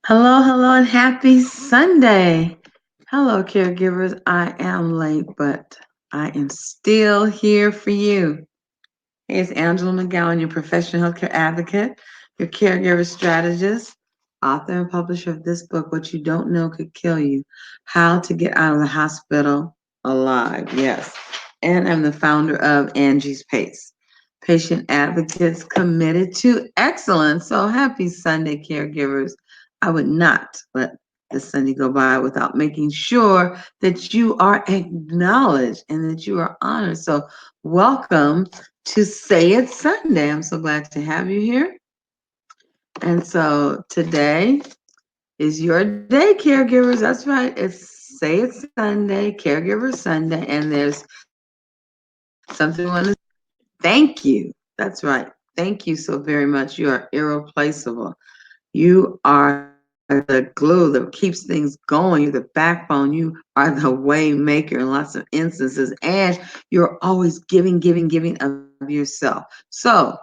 Hello, hello, and happy Sunday. Hello, caregivers. I am late, but I am still here for you. Hey, it's Angela McGowan, your professional healthcare advocate, your caregiver strategist, author and publisher of this book, What You Don't Know Could Kill You: How to Get Out of the Hospital Alive. Yes. And I'm the founder of Angie's Pace, patient advocates committed to excellence. So happy Sunday, caregivers. I would not let this Sunday go by without making sure that you are acknowledged and that you are honored. So welcome to Say It Sunday. I'm so glad to have you here. And so today is your day, caregivers. That's right. It's Say It Sunday, Caregiver Sunday, and there's something we want to thank you. That's right. Thank you so very much. You are irreplaceable. You are the glue that keeps things going. You're the backbone. You are the way maker in lots of instances. And you're always giving of yourself. So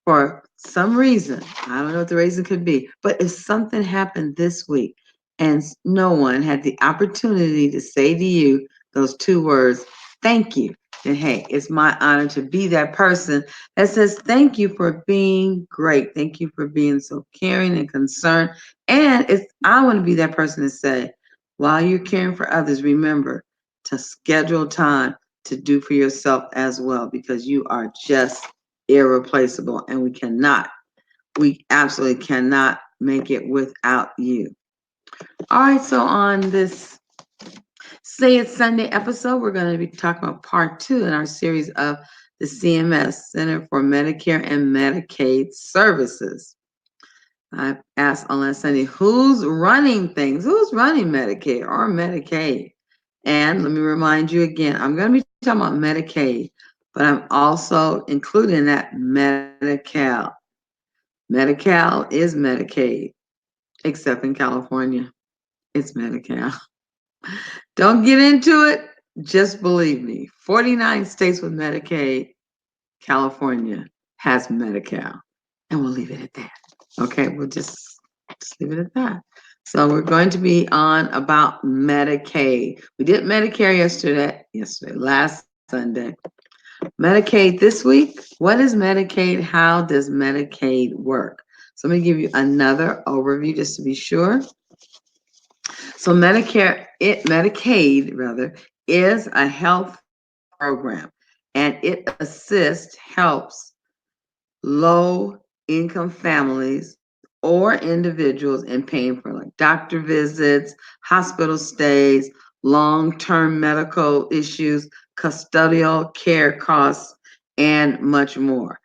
for some reason, I don't know what the reason could be, but if something happened this week and no one had the opportunity to say to you those two words, thank you, then hey, it's my honor to be that person that says thank you for being great. Thank you for being so caring and concerned. And if I want to be that person to say, while you're caring for others, remember to schedule time to do for yourself as well, because you are just irreplaceable and we absolutely cannot make it without you. All right, so on this Say It Sunday episode, we're going to be talking about part two in our series of the CMS, Center for Medicare and Medicaid Services. I asked on last Sunday, who's running things? Who's running Medicaid or Medicaid? And let me remind you again, I'm going to be talking about Medicaid, but I'm also including that Medi-Cal. Medi-Cal is Medicaid, except in California. It's Medi-Cal. Don't get into it. Just believe me. 49 states with Medicaid. California has Medi-Cal. And we'll leave it at that. Okay, we'll just leave it at that. So we're going to be on about Medicaid. We did Medicare last Sunday. Medicaid this week. What is Medicaid? How does Medicaid work? So let me give you another overview just to be sure. So Medicaid rather, is a health program, and it helps low income families or individuals in paying for like doctor visits, hospital stays, long-term medical issues, custodial care costs, and much more.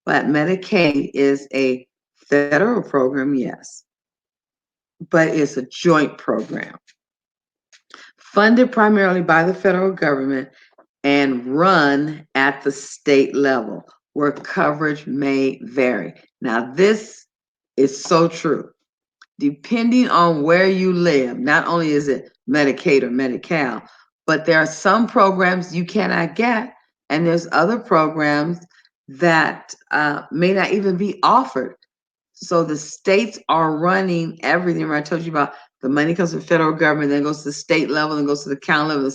But Medicaid is a federal program, yes, but it's a joint program funded primarily by the federal government and run at the state level, where coverage may vary. Now, this is so true. Depending on where you live, not only is it Medicaid or Medi-Cal, but there are some programs you cannot get, and there's other programs that may not even be offered. So the states are running everything. Remember, I told you about the money comes from the federal government, then goes to the state level, then goes to the county level.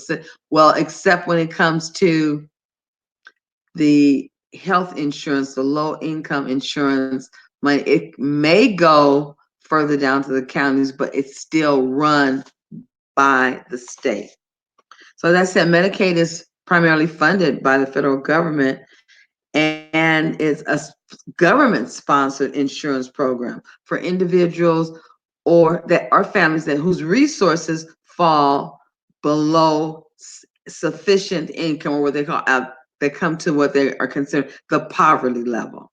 Well, except when it comes to the health insurance, the low income insurance money, it may go further down to the counties, but it's still run by the state. So as I said, Medicaid is primarily funded by the federal government, and it's a government-sponsored insurance program for individuals or that are families that whose resources fall below sufficient income, or what they call they come to what they are considered the poverty level.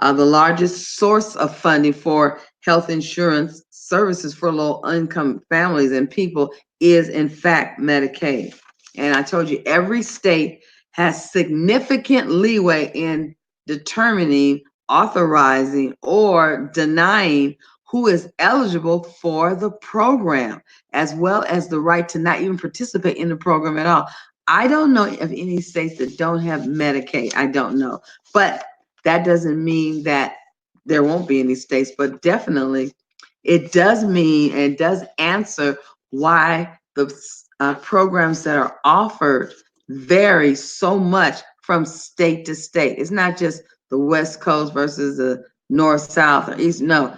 The largest source of funding for health insurance services for low-income families and people is, in fact, Medicaid. And I told you, every state has significant leeway in determining, authorizing, or denying who is eligible for the program, as well as the right to not even participate in the program at all. I don't know of any states that don't have Medicaid. I don't know. But that doesn't mean that there won't be any states, but definitely it does mean and it does answer why the programs that are offered vary so much from state to state. It's not just the West Coast versus the North, South, or East. No,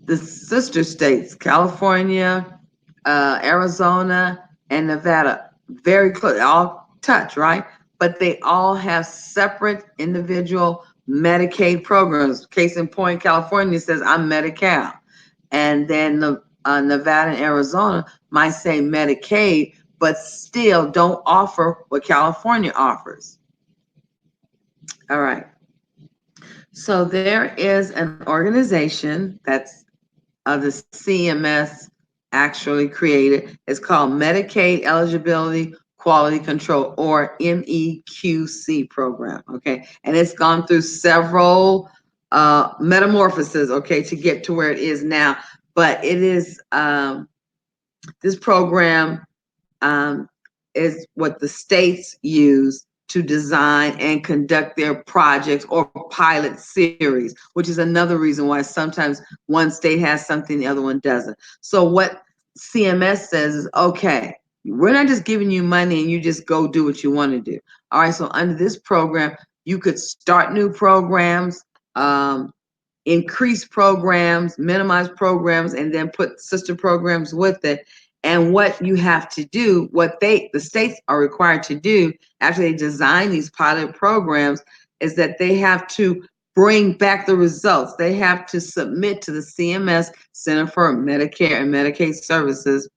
the sister states, California, Arizona, and Nevada, very close, all touch, right? But they all have separate individual Medicaid programs. Case in point, California says, I'm Medi-Cal. And then the Nevada and Arizona might say Medicaid, but still don't offer what California offers. All right. So there is an organization that's the CMS actually created. It's called Medicaid Eligibility Quality Control, or MEQC program. Okay. And it's gone through several metamorphoses, okay, to get to where it is now. But it is this program is what the states use to design and conduct their projects or pilot series, which is another reason why sometimes one state has something, the other one doesn't. So what CMS says is, okay, we're not just giving you money and you just go do what you want to do. All right, so under this program, you could start new programs, increase programs, minimize programs, and then put sister programs with it. And what you have to do, what the states are required to do after they design these pilot programs, is that they have to bring back the results. They have to submit to the CMS, Center for Medicare and Medicaid Services,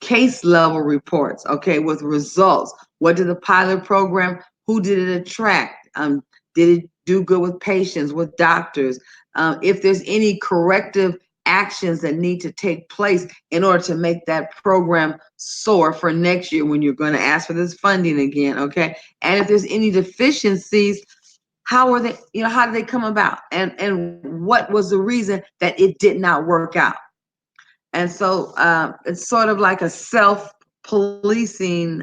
case level reports, okay, with results. What did the pilot program, who did it attract? Did it do good with patients, with doctors? If there's any corrective actions that need to take place in order to make that program soar for next year when you're going to ask for this funding again, okay? And if there's any deficiencies, how are they, how did they come about? And what was the reason that it did not work out? And so it's sort of like a self-policing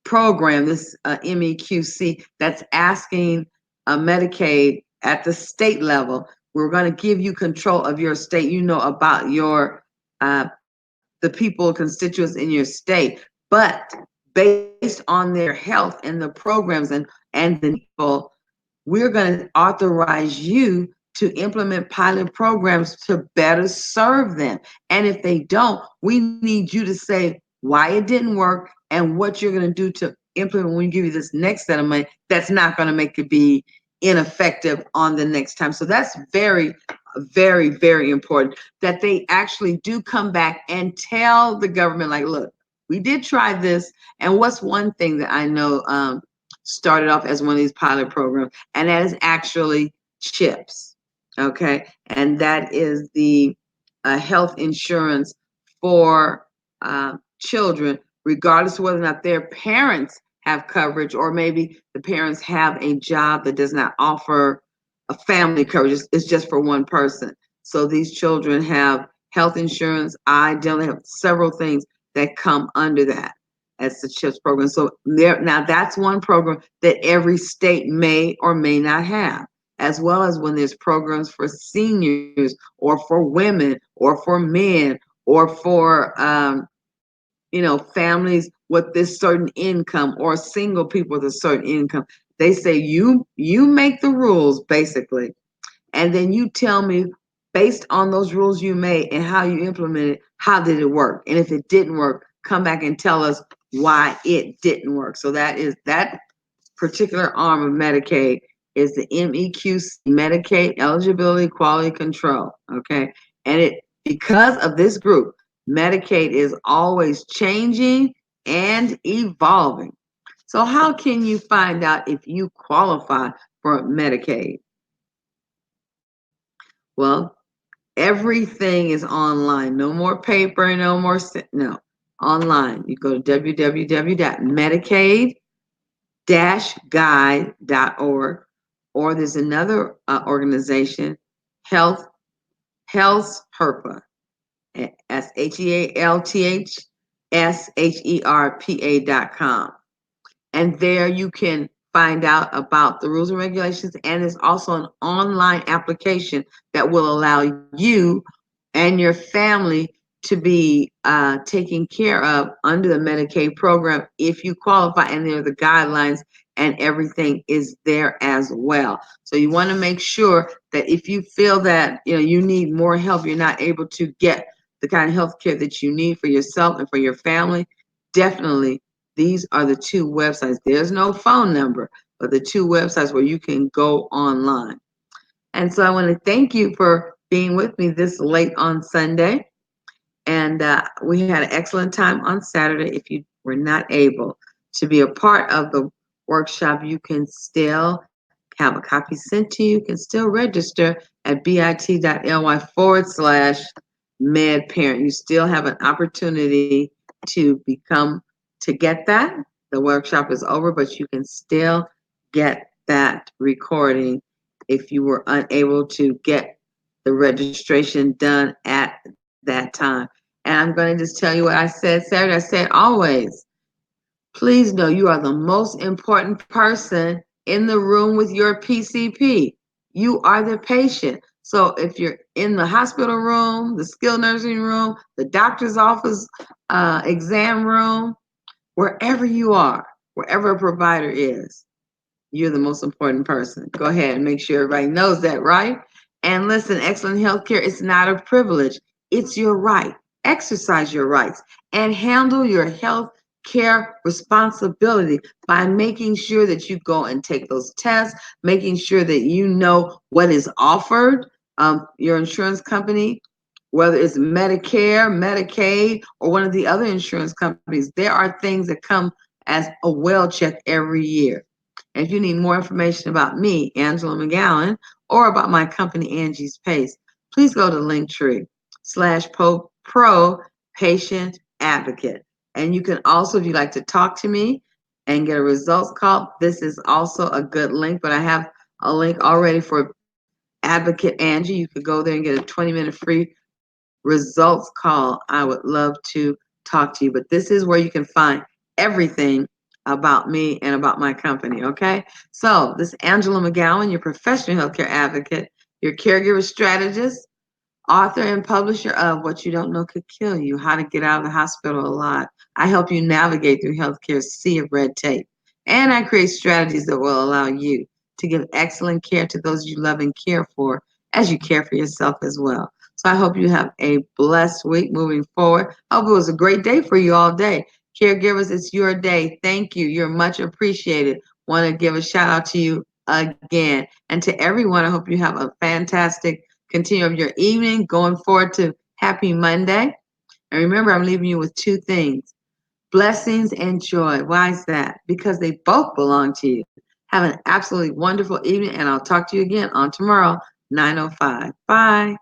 program, this MEQC, that's asking Medicaid at the state level, we're going to give you control of your state, about your the people, constituents in your state, but based on their health and the programs and the people, we're going to authorize you to implement pilot programs to better serve them. And if they don't, we need you to say why it didn't work and what you're going to do to implement when we give you this next set of money that's not going to make it be ineffective on the next time. So that's very, very, very important that they actually do come back and tell the government, like, look, we did try this. And what's one thing that I know started off as one of these pilot programs, and that is actually CHIPS, okay? And that is the health insurance for children, regardless of whether or not their parents have coverage, or maybe the parents have a job that does not offer a family coverage. It's just for one person. So these children have health insurance. I generally have several things that come under that as the CHIPS program. So now that's one program that every state may or may not have, as well as when there's programs for seniors or for women or for men or for families with this certain income, or single people with a certain income. They say you make the rules basically, and then you tell me based on those rules you made and how you implemented, how did it work? And if it didn't work, come back and tell us why it didn't work. So that particular arm of Medicaid is the MEQC, Medicaid Eligibility Quality Control. Okay. And because of this group, Medicaid is always changing and evolving. So how can you find out if you qualify for Medicaid? Well, everything is online. No more paper, no, online. You go to www.medicaid-guide.org, or there's another organization, Health Herpa, SHEALTHSHERPA.com. And there you can find out about the rules and regulations, and there's also an online application that will allow you and your family to be taken care of under the Medicaid program if you qualify, and there are the guidelines and everything is there as well. So you want to make sure that if you feel that you need more help, you're not able to get the kind of health care that you need for yourself and for your family, definitely these are the two websites. There's no phone number, but the two websites where you can go online. And so I want to thank you for being with me this late on Sunday. And we had an excellent time on Saturday. If you were not able to be a part of the workshop, you can still have a copy sent to you. You can still register at bit.ly/medparent. You still have an opportunity to get that. The workshop is over, but you can still get that recording if you were unable to get the registration done at that time. And I'm going to just tell you what I said Saturday. I said always, please know you are the most important person in the room with your PCP. You are the patient. So if you're in the hospital room, the skilled nursing room, the doctor's office, exam room, wherever you are, wherever a provider is, you're the most important person. Go ahead and make sure everybody knows that, right? And listen, excellent healthcare is not a privilege. It's your right. Exercise your rights and handle your health care responsibility by making sure that you go and take those tests, making sure that you know what is offered, your insurance company, whether it's Medicare, Medicaid, or one of the other insurance companies. There are things that come as a well check every year. And if you need more information about me, Angela McGowan, or about my company, Angie's Pace, please go to Linktree/pro patient advocate. And you can also, if you'd like to talk to me and get a results call, this is also a good link, but I have a link already for Advocate Angie. You could go there and get a 20-minute free results call. I would love to talk to you, but this is where you can find everything about me and about my company, okay? So this is Angela McGowan, your professional healthcare advocate, your caregiver strategist, author and publisher of What You Don't Know Could Kill You, How to Get Out of the Hospital Alive. I help you navigate through healthcare's sea of red tape. And I create strategies that will allow you to give excellent care to those you love and care for as you care for yourself as well. So I hope you have a blessed week moving forward. I hope it was a great day for you all day. Caregivers, it's your day. Thank you. You're much appreciated. Want to give a shout out to you again. And to everyone, I hope you have a fantastic continue of your evening, going forward to Happy Monday. And remember, I'm leaving you with two things: blessings and joy. Why is that? Because they both belong to you. Have an absolutely wonderful evening, and I'll talk to you again on tomorrow, 9:05. Bye.